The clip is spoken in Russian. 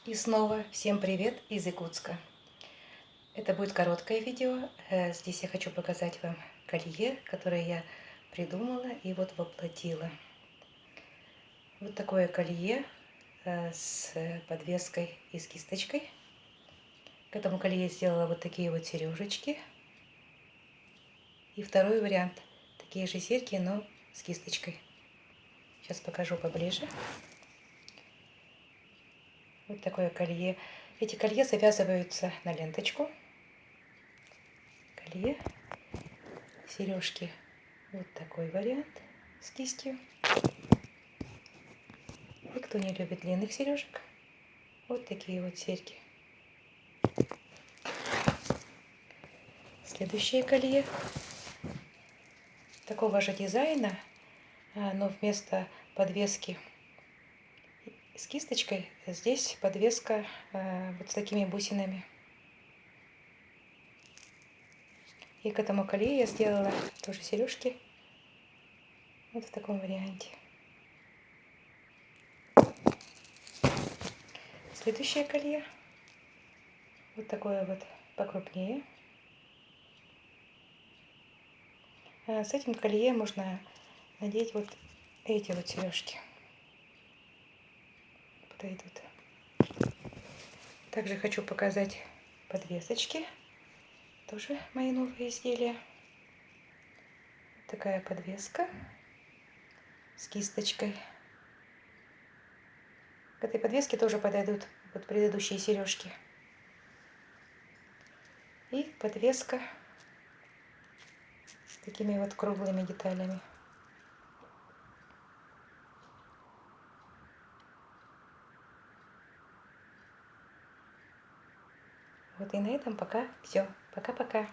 И снова всем привет из Якутска. Это будет короткое видео. Здесь я хочу показать вам колье, которое я придумала и вот воплотила. Вот такое колье с подвеской и с кисточкой. К этому колье я сделала вот такие вот сережечки. И второй вариант. Такие же серьги, но с кисточкой. Сейчас покажу поближе. Вот такое колье. Эти колье завязываются на ленточку. Колье, сережки. Вот такой вариант с кистью. И кто не любит длинных сережек, вот такие вот серьги. Следующее колье такого же дизайна, но вместо подвески с кисточкой здесь подвеска вот с такими бусинами. И к этому колье я сделала тоже сережки вот в таком варианте. Следующее колье вот такое вот покрупнее. С этим колье можно надеть вот эти вот сережки. Подойдут. Также хочу показать подвесочки. Тоже мои новые изделия. Такая подвеска с кисточкой. К этой подвеске тоже подойдут вот предыдущие сережки. И подвеска с такими вот круглыми деталями. Вот и на этом пока все. Пока-пока.